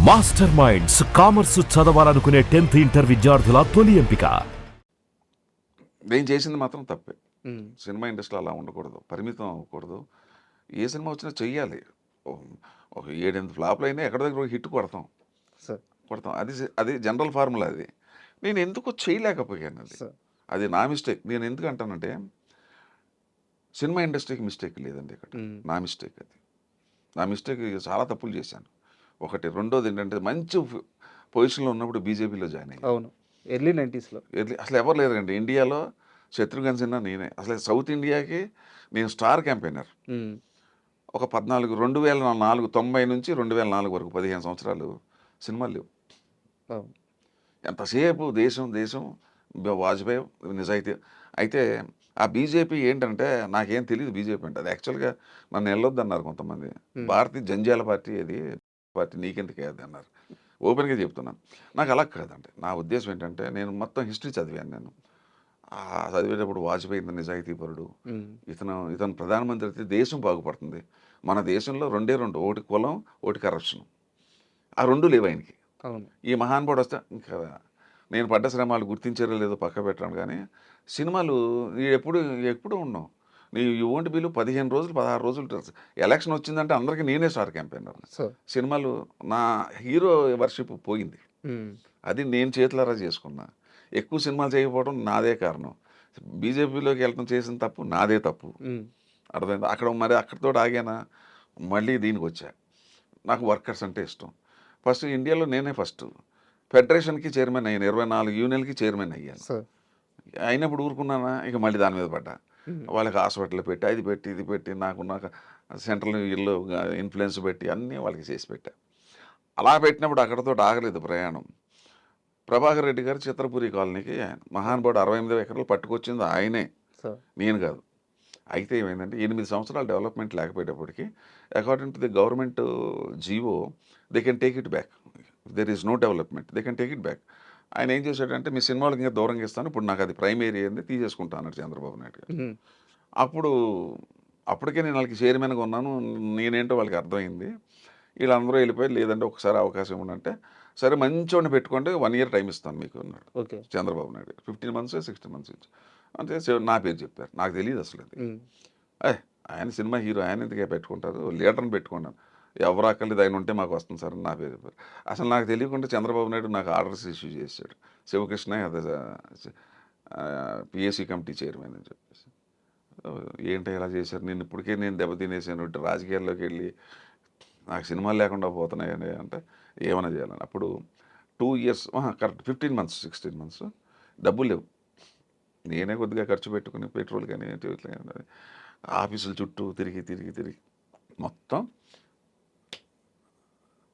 Master minds commerce చదవాలనుకునే 10th inter విద్యార్థుల తొలి ఎంపిక. నేను చేసింది మాత్రం తప్పే. హ్మ్. సినిమా ఇండస్ట్రీలో అలా ఉండకూడదు, పరిమితం అవ్వకూడదు. ఏ సినిమా వచ్చినా చెయ్యాలి. ఒక 7-8 ఫ్లాప్లు అయినా ఎక్కడ దగ్గర ఒక హిట్ కొడతాం. సార్. అది జనరల్ ఫార్ములా అది. నేను ఎందుకో చేయలేకపోయాను అది. సార్. అది నా మిస్టేక్. నేను ఎందుకు అంటానంటే సినిమా ఇండస్ట్రీకి మిస్టేక్ లేదండి ఇక్కడ. హ్మ్. నా మిస్టేక్ అది. నా మిస్టేక్ చాలా తప్పులు చేశాను. ఒకటి. రెండోది ఏంటంటే మంచి పొజిషన్లో ఉన్నప్పుడు బీజేపీలో జాయిన్ అయ్యాను. అవును. ఎర్లీ 90స్‌లో. అసలు ఎవరు లేరండి ఇండియాలో. శత్రుఘ్న సిన్హా నేనే. అసలు సౌత్ ఇండియాకి నేను స్టార్ క్యాంపెయినర్. హ్మ్. ఒక 2004 90 నుంచి 2004 వరకు 15 సంవత్సరాలు సినిమాలు లేవు. అవును. ఎంతసేపు దేశం దేశం వాజ్పేయి నిజాయితీ. అయితే ఆ బీజేపీ ఏంటంటే నాకేం తెలియదు బీజేపీ అంటే. అది యాక్చువల్గా నన్ను వెళ్ళొద్దన్నారు కొంతమంది. భారతీయ జంజాల పార్టీ అది పార్టీ నీకెందుకు అది అన్నారు. ఓపెన్గా చెప్తున్నాను. నాకు అలా కాదండి. నా ఉద్దేశం ఏంటంటే నేను మొత్తం హిస్టరీ చదివాను నేను. చదివేటప్పుడు వాజ్పేయి ఇంత నిజాయితీపరుడు, హ్మ్. ఇతను ప్రధానమంత్రి అయితే దేశం బాగుపడుతుంది. మన దేశంలో రెండే రెండు, ఒకటి కులం, ఒకటి కరప్షన్. ఆ రెండు లేవు ఆయనకి. అవును. ఈ మహానుభావుడు వస్తే ఇంకా నేను పడ్డ శ్రమాలు గుర్తించారో లేదో పక్క పెట్టాను కానీ సినిమాలు ఎప్పుడు ఎప్పుడు ఉన్నాం. యూ వోంట్ బిలీవ్ 15 రోజులు 16 రోజులు ఎలక్షన్ వచ్చిందంటే అందరికీ నేనే స్టార్ క్యాంపెయినర్. సార్. సినిమాలు నా హీరో వర్షిప్ పోయింది. హ్మ్. అది నేను చేతులారా చేసుకున్నా. ఎక్కువ సినిమాలు చేయకపోవడం నాదే కారణం. బీజేపీలోకి వెళ్ళడం చేసిన తప్పు నాదే తప్పు. హ్మ్. అర్థమైందా? మరి అక్కడితో ఆగానా, మళ్ళీ దీనికి వచ్చా. నాకు వర్కర్స్ అంటే ఇష్టం. ఫస్ట్ ఇండియాలో నేనే ఫస్ట్ ఫెడరేషన్కి చైర్మన్ అయ్యాను. 24 యూనియన్కి చైర్మన్ అయ్యాను. సార్. అయినప్పుడు ఊరుకున్నానా, ఇక మళ్ళీ దాని మీద పడ్డా. హ్మ్. వాళ్ళకి హాస్పిటల్ పెట్టి అది పెట్టి ఇది పెట్టి నాకు సెంట్రల్ ఇల్లు ఇన్ఫ్లుయెన్స్ పెట్టి అన్నీ వాళ్ళకి చేసి పెట్టా. అలా పెట్టినప్పుడు అక్కడితో ఆగలేదు ప్రయాణం. ప్రభాకర్ రెడ్డి గారు చిత్రపురి కాలనీకి మహానుభావుడు 68 ఎకరాలు పట్టుకొచ్చింది ఆయనే, సార్. నేను కాదు. అయితే ఏమైందంటే 8 సంవత్సరాలు డెవలప్మెంట్ లేకపోయేటప్పటికి according to the government GO they can take it back. There is no development, they can take it back. ఆయన ఏం చేశాడంటే మీ సినిమాలకు ఇంకా దూరంగా ఇస్తాను, ఇప్పుడు నాకు అది ప్రైమ్ ఏరియా ఏంది తీసేసుకుంటాను చంద్రబాబు నాయుడు గారు. హ్మ్. అప్పటికే నేను వాళ్ళకి చైర్మన్గా ఉన్నాను. నేనేంటో వాళ్ళకి అర్థమైంది. వీళ్ళందరూ వెళ్ళిపోయి లేదంటే ఒకసారి అవకాశం ఇవ్వండి. సరే మంచోడిని పెట్టుకోండి, 1 ఇయర్ టైం ఇస్తాను మీకు అన్నాడు okay. Chandrababu Naidu. 15 months 16 months ఇచ్చి అంటే నా పేరు చెప్పారు. నాకు తెలియదు అసలు అది. హ్మ్. ఆయన సినిమా హీరో, ఆయన ఎందుకే పెట్టుకుంటారు, లీడర్ని పెట్టుకున్నాను. ఎవరు అక్కర్లేదు, ఆయన ఉంటే మాకు వస్తుంది సార్ అని నా పేరు చెప్పారు. అసలు నాకు తెలియకుండా చంద్రబాబు నాయుడు నాకు ఆర్డర్స్ ఇష్యూ చేశాడు. శివకృష్ణ అదే పిఎస్సి కమిటీ చైర్మన్ అని చెప్పేసి. ఏంటి ఇలా చేశారు, నేను ఇప్పటికే నేను దెబ్బతినేసాను, ఇటు రాజకీయాల్లోకి వెళ్ళి నాకు సినిమాలు లేకుండా పోతున్నాయని అంటే ఏమైనా చేయాలని. అప్పుడు 2 years కరెక్ట్ 15 months 16 months డబ్బులు లేవు. నేనే కొద్దిగా ఖర్చు పెట్టుకుని పెట్రోల్ కానీ ఆఫీసుల చుట్టూ తిరిగి మొత్తం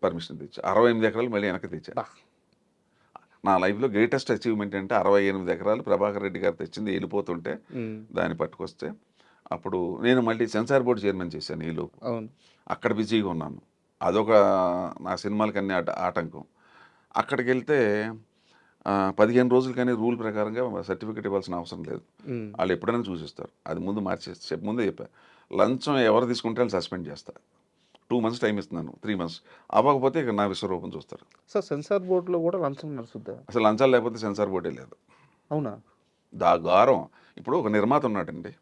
పర్మిషన్ తెచ్చా. 68 ఎకరాలు మళ్ళీ వెనక్కి తెచ్చా. బా! నా లైఫ్లో గ్రేటెస్ట్ అచీవ్మెంట్ అంటే 68 ఎకరాలు ప్రభాకర్ రెడ్డి గారు తెచ్చింది వెళ్ళిపోతుంటే హ్మ్. దాన్ని పట్టుకొస్తే అప్పుడు నేను మళ్ళీ సెన్సార్ బోర్డు చైర్మన్ చేశాను ఈలోపు. అవును. అక్కడ బిజీగా ఉన్నాను. అదొక నా సినిమాలకి అన్ని ఆటంకం. అక్కడికి వెళ్తే 15 రోజులు కానీ రూల్ ప్రకారంగా సర్టిఫికేట్ ఇవ్వాల్సిన అవసరం లేదు. హ్మ్. వాళ్ళు ఎప్పుడైనా చూసిస్తారు. అది ముందు ముందే చెప్పా. లంచం ఎవరు తీసుకుంటే వాళ్ళు సస్పెండ్ చేస్తారు. 2 months టైం ఇస్తున్నాను, 3 months అవ్వకపోతే ఇక నా విశ్వరూపం చూస్తారు. సార్, సెన్సార్ బోర్డ్‌లో కూడా లంచం నడుస్తుందా? అసలు లంచాలు లేకపోతే సెన్సార్ బోర్డే లేదు. అవునా? గారం. ఇప్పుడు ఒక నిర్మాత ఉన్నాడండి,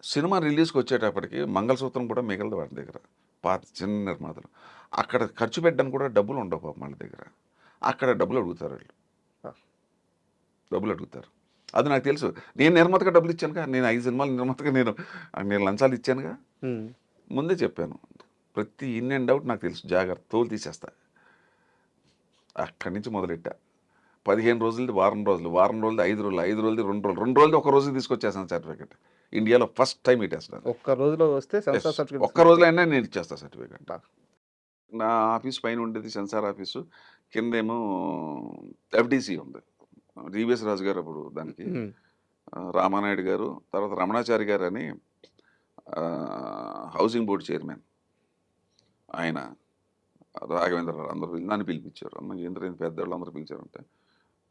సినిమా రిలీజ్కి వచ్చేటప్పటికి మంగళసూత్రం కూడా మిగలదు వాడి దగ్గర. పాత చిన్న నిర్మాతలు అక్కడ ఖర్చు పెట్టడానికి కూడా డబ్బులు ఉండవు పాపం వాళ్ళ దగ్గర. అక్కడ డబ్బులు అడుగుతారు వాళ్ళు. ఆ! డబ్బులు అడుగుతారు. అది నాకు తెలుసు. నేను నిర్మాతగా డబ్బులు ఇచ్చానుగా. నేను 5 సినిమాలు నిర్మాతగా నేను లంచాలు ఇచ్చానుగా. హ్మ్. ముందే చెప్పాను. ప్రతి ఇన్ అండ్ అవుట్ నాకు తెలుసు. జాగ్రత్త, తోలు తీసేస్తా. అక్కడి నుంచి మొదలెట్టా. 15 రోజులది వారం రోజులు, వారం రోజులది 5 రోజులు, 5 రోజులది 2 రోజులు, 2 రోజులది ఒక రోజు తీసుకొచ్చేసాను సర్టిఫికేట్. ఇండియాలో ఫస్ట్ టైం ఇటేస్తాను. ఒక్క రోజులో వస్తే సెన్సార్ సర్టిఫికేట్ ఒక్క రోజులో అయినా నేను ఇచ్చేస్తా సర్టిఫికేట్. బా! నా ఆఫీస్ పైన ఉండేది సెన్సార్ ఆఫీసు, కిందేమో ఎఫ్డీసీ ఉంది. డివిఎస్ రాజు గారు అప్పుడు దానికి హ్మ్. రామానాయుడు గారు, తర్వాత రమణాచారి గారు అని హౌసింగ్ బోర్డు చైర్మన్ ఆయన, రాఘవేంద్ర అందరూ నన్ను పిలిపించారు. అమ్మ ఏంద్ర పెద్దవాళ్ళు అందరూ పిలిచారంటే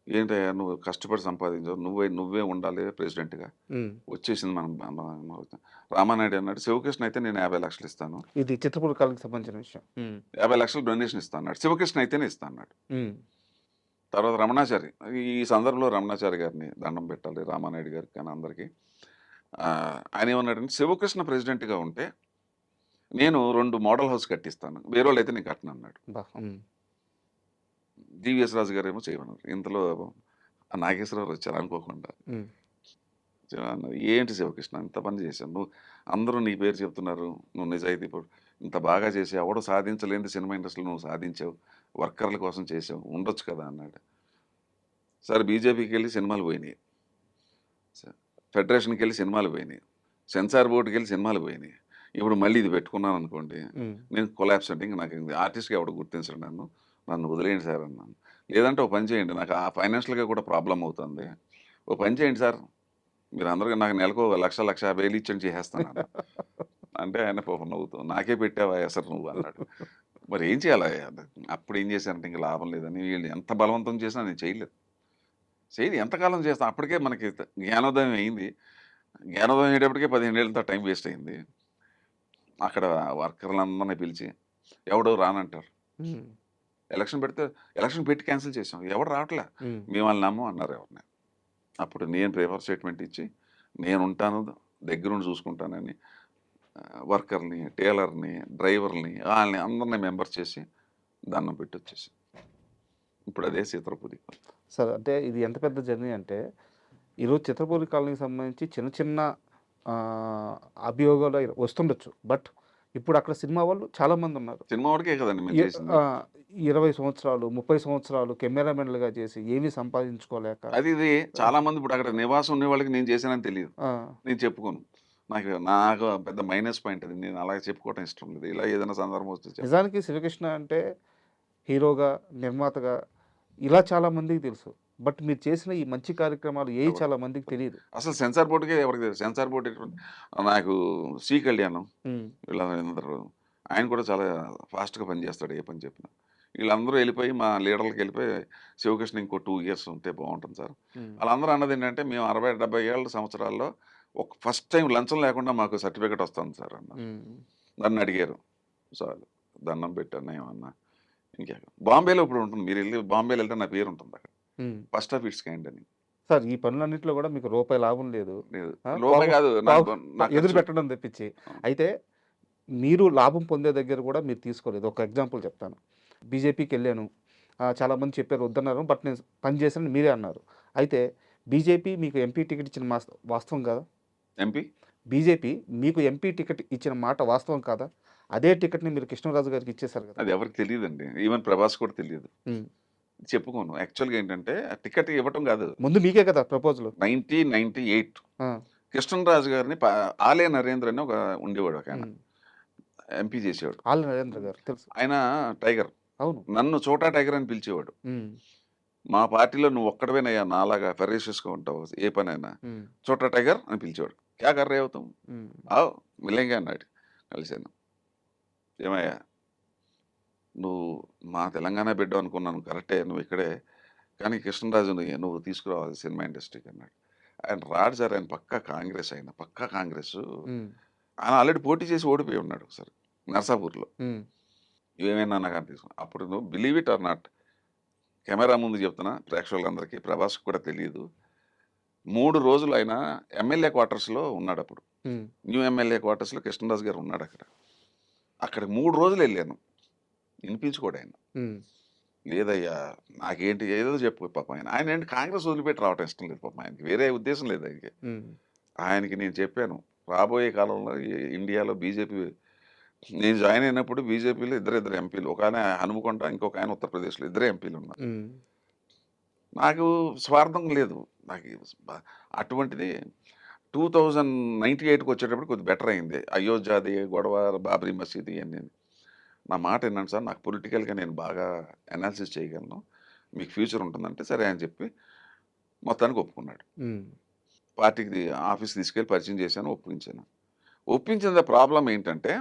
ఏంటయ్యా నువ్వు కష్టపడి సంపాదించావు, నువ్వే ఉండాలి ప్రెసిడెంట్గా, ఉమ్. వచ్చేసింది రామానాయుడు అన్నాడు, శివకృష్ణ అయితే నేను 50 లక్షలు ఇస్తాను, ఇది చిత్రపూర్ కాలకి సంబంధించిన విషయం. 50 లక్షలు డొనేషన్ ఇస్తాను అన్నాడు. శివకృష్ణ అయితేనే ఇస్తాను అన్నాడు. ఉమ్. తర్వాత రమణాచారి, ఈ సందర్భంలో రమణాచారి గారిని దండం పెట్టాలి, రామానాయుడు గారికి కానీ అందరికీ. ఆయన ఏమన్నాడంటే, శివకృష్ణ ప్రెసిడెంట్గా ఉంటే నేను 2 మోడల్ హౌస్ కట్టిస్తాను, వేరే వాళ్ళు అయితే నేను కట్టను అన్నాడు. బా. జీవీఎస్ రాజు గారు ఏమో చేయమన్నారు. ఇంతలో ఆ నాగేశ్వరరావు వచ్చారు అనుకోకుండా. ఉమ్. అన్నారు, ఏంటి శివకృష్ణ ఇంత పని చేశావు నువ్వు, అందరూ నీ పేరు చెప్తున్నారు, నువ్వు నిజాయితీ ఇంత బాగా చేసావు, ఎవడో సాధించలేని సినిమా ఇండస్ట్రీలో నువ్వు సాధించావు, వర్కర్ల కోసం చేసావు, ఉండొచ్చు కదా అన్నాడు. సరే బీజేపీకి వెళ్ళి సినిమాలు పోయినాయి, ఫెడరేషన్కి వెళ్ళి సినిమాలు పోయినాయి, సెన్సార్ బోర్డుకి వెళ్ళి సినిమాలు పోయినాయి, ఇప్పుడు మళ్ళీ ఇది పెట్టుకున్నాను అనుకోండి, నేను కొలాప్స్ అంటే ఇంక నాకు ఆర్టిస్ట్గా ఎవడ గుర్తించడం, నన్ను వదిలేయండి సార్ అన్నాను. లేదంటే ఒక పని చేయండి, నాకు ఆ ఫైనాన్షియల్గా కూడా ప్రాబ్లం అవుతుంది, ఓ పని చేయండి సార్, మీరు అందరికీ నాకు నెలకు 1,50,000 ఇచ్చండి చేసేస్తాను అంటే ఆయన పాపం నవ్వుతూ, నాకే పెట్టావా అసలు నువ్వు అన్నాడు. మరి ఏం చేయాలి, అప్పుడు ఏం చేశానంటే ఇంకా లాభం లేదని, వీళ్ళు ఎంత బలవంతం చేసినా నేను చేయలేదు. ఎంతకాలం చేస్తాను, అప్పటికే మనకి జ్ఞానోదయం అయింది, జ్ఞానోదయం అయ్యేటప్పటికే 15 ఏళ్ళతో టైం వేస్ట్ అయింది. అక్కడ వర్కర్లందరినీ పిలిచి ఎవడో రానంటారు, ఎలక్షన్ పెట్టి క్యాన్సిల్ చేసాం, ఎవడు రావట్లే, మేము వాళ్ళని నమ్మం అన్నారు ఎవరిని. అప్పుడు నేను పేపర్ స్టేట్మెంట్ ఇచ్చి నేను ఉంటాను దగ్గరుండి చూసుకుంటానని వర్కర్ని, టైలర్ని, డ్రైవర్ని, వాళ్ళని అందరినీ మెంబర్ చేసి దండం పెట్టి వచ్చేసి ఇప్పుడు అదే చిత్రపూరి. సార్ అంటే ఇది ఎంత పెద్ద జర్నీ అంటే, ఈరోజు చిత్రపూరి కాలనీకి సంబంధించి చిన్న చిన్న అభియోగాలు వస్తుండొచ్చు, బట్ ఇప్పుడు అక్కడ సినిమా వాళ్ళు చాలామంది ఉన్నారు. సినిమా వాడికే కదండి మేము చేసింది. 20 సంవత్సరాలు 30 సంవత్సరాలు కెమెరామెన్లుగా చేసి ఏమీ సంపాదించుకోలేక ఇది చాలా మంది ఇప్పుడు అక్కడ నివాసం ఉండే వాళ్ళకి నేను చేశానని తెలియదు, నేను చెప్పుకోను, నాకు పెద్ద మైనస్ పాయింట్ అది, నేను అలాగే చెప్పుకోవటం ఇష్టం లేదు. ఇలా ఏదైనా సందర్భం వస్తే నిజానికి శివకృష్ణ అంటే హీరోగా, నిర్మాతగా ఇలా చాలా మందికి తెలుసు, బట్ మీరు చేసిన ఈ మంచి కార్యక్రమాలు ఏ చాలా మందికి తెలియదు. అసలు సెన్సార్ బోర్డుకే ఎవరికి తెలుసు. సెన్సార్ బోర్డు నాకు సి కళ్యాణం వీళ్ళందరూ, ఆయన కూడా చాలా ఫాస్ట్గా పనిచేస్తాడు, ఏ పని చెప్పినా. వీళ్ళందరూ వెళ్ళిపోయి మా లీడర్లకు వెళ్ళిపోయి, శివకృష్ణ ఇంకో 2 ఇయర్స్ ఉంటే బాగుంటుంది సార్. వాళ్ళందరూ అన్నది ఏంటంటే, మేము 60-70 ఏళ్ళ సంవత్సరాల్లో ఫస్ట్ టైం లంచం లేకుండా మాకు సర్టిఫికేట్ వస్తుంది సార్ అన్న. నన్ను అడిగారు, సార్ దండం పెట్టాను ఏమన్నా. ఇంకా బాంబేలో ఇప్పుడు ఉంటుంది, మీరు వెళ్ళి బాంబేలో వెళ్తే నా పేరు ఉంటుంది అక్కడ, ఫస్ట్ ఆఫ్ ఇట్స్ కైండ్ అని. సార్ ఈ పనులన్నింటిలో కూడా మీకు రూపాయి లాభం లేదు, కాదు ఎదురు పెట్టడం తెప్పించి. అయితే మీరు లాభం పొందే దగ్గర కూడా మీరు తీసుకోలేదు. ఒక ఎగ్జాంపుల్ చెప్తాను. బీజేపీకి వెళ్ళాను, చాలామంది చెప్పారు వద్దన్నారు, బట్ నేను పని చేశాను మీరే అన్నారు. అయితే బీజేపీ మీకు ఎంపీ టికెట్ ఇచ్చిన వాస్తవం కాదా? బీజేపీ మీకు ఎంపీ టికెట్ ఇచ్చిన మాట వాస్తవం కాదా? అదే టికెట్ని మీరు కృష్ణరాజు గారికి ఇచ్చేశారు కదా. అది ఎవరికి తెలియదండి, ఈవెన్ ప్రభాస్ కూడా తెలియదు, చెప్పుకోను. యాక్చువల్గా ఏంటంటే టికెట్ ఇవ్వటం కాదు, ముందు మీకే కదా ప్రపోజల్. 1998 కృష్ణరాజు గారిని ఆలయ నరేంద్ర అని ఒక ఉండేవాడు, ఒక ఆయన ఎంపీ చేసేవాడు. ఆలయ నరేంద్ర గారు తెలుసు, ఆయన టైగర్. అవును, నన్ను చోటా టైగర్ అని పిలిచేవాడు. మా పార్టీలో నువ్వు ఒక్కడవేనయ్యా నాలాగా ఫెరేషియస్గా ఉంటావు, ఏ పనైనా చోటా టైగర్ అని పిలిచేవాడు. క్యా కర్రే అవుతాం మిలేంగా అన్నాడు. కలిశాను, ఏమయ్యా నువ్వు మా తెలంగాణ బిడ్డ అనుకున్నాను, కరెక్టే, నువ్వు ఇక్కడే, కానీ కృష్ణరాజుని నువ్వు తీసుకురావాలి సినిమా ఇండస్ట్రీకి అన్నాడు. ఆయన రాడు సార్, ఆయన పక్కా కాంగ్రెస్, ఆయన ఆల్రెడీ పోటీ చేసి ఓడిపోయి ఉన్నాడు సార్ నర్సాపూర్లో. ఏమైనా నాకు అనిపిస్తుంది. అప్పుడు నువ్వు believe it or not, camera ముందు చెప్తున్నా ప్రేక్షకులందరికీ, ప్రభాస్ కూడా తెలియదు, 3 రోజులు ఆయన ఎమ్మెల్యే క్వార్టర్స్లో ఉన్నాడు. అప్పుడు న్యూ ఎమ్మెల్యే క్వార్టర్స్లో కృష్ణరాజు గారు ఉన్నాడు. అక్కడ 3 రోజులు వెళ్ళాను, వినిపించుకోడు ఆయన. లేదయ్యా నాకేంటి ఏదో చెప్పు పాపం. ఆయన ఏంటి కాంగ్రెస్ వదిలిపెట్టి రావటం ఇష్టం లేదు పాపం, ఆయనకి వేరే ఉద్దేశం లేదు ఆయనకి. నేను చెప్పాను, రాబోయే కాలంలో ఇండియాలో బీజేపీ, నేను జాయిన్ అయినప్పుడు బీజేపీలో ఇద్దరు ఎంపీలు, ఒక ఆయన హనుమకొండ, ఇంకొక ఆయన ఉత్తరప్రదేశ్లో, 2 ఎంపీలు ఉన్నారు. నాకు స్వార్థం లేదు, నాకు అటువంటిది 2098కి వచ్చేటప్పుడు కొద్దిగా బెటర్ అయింది. అయోధ్యది గొడవ, బాబ్రీ మసీద్ ఇవన్నీ. నా మాట ఏంటంటే సార్, నాకు పొలిటికల్గా నేను బాగా అనాలిసిస్ చేయగలను, మీకు ఫ్యూచర్ ఉంటుందంటే సరే అని చెప్పి మొత్తానికి ఒప్పుకున్నాడు. పార్టీకి ఆఫీస్ తీసుకెళ్ళి పరిచయం చేశాను, ఒప్పించిన ప్రాబ్లం ఏంటంటే,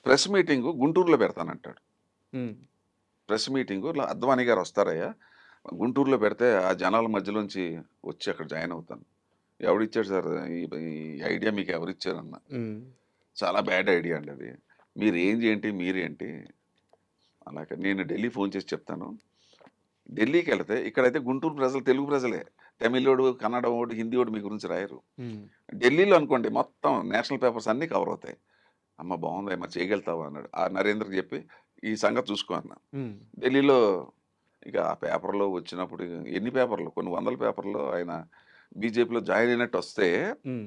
ప్రెస్ మీటింగు గుంటూరులో పెడతానంటాడు. ప్రెస్ మీటింగు అద్వానీ గారు వస్తారయ్యా, గుంటూరులో పెడితే ఆ జనాల మధ్యలోంచి వచ్చి అక్కడ జాయిన్ అవుతాను. ఎవడిచ్చాడు సార్ ఈ ఈ ఐడియా మీకు ఎవరిచ్చారన్న. ఉమ్, చాలా బ్యాడ్ ఐడియా అండి అది. మీరు ఏంటి మీరేంటి అలాగే నేను ఢిల్లీ ఫోన్ చేసి చెప్తాను. ఢిల్లీకి వెళ్తే ఇక్కడైతే గుంటూరు ప్రజలు తెలుగు ప్రజలే. తమిళోడు, కన్నడోడు, హిందీవోడు మీ గురించి రాయరు. ఉమ్, ఢిల్లీలో అనుకోండి మొత్తం నేషనల్ పేపర్స్ అన్నీ కవర్ అవుతాయి. అమ్మ బాగుంది మరి చేయగలుగుతావా అన్నాడు. ఆ నరేంద్రకి చెప్పి ఈ సంగతి చూసుకో అన్నా. ఉమ్, ఢిల్లీలో ఇక ఆ పేపర్‌లో వచ్చినప్పుడు ఎన్ని పేపర్‌లు కొన్ని వందల పేపర్‌లో ఆయన బీజేపీలో జాయిన్ అయినట్టు వస్తే ఉమ్,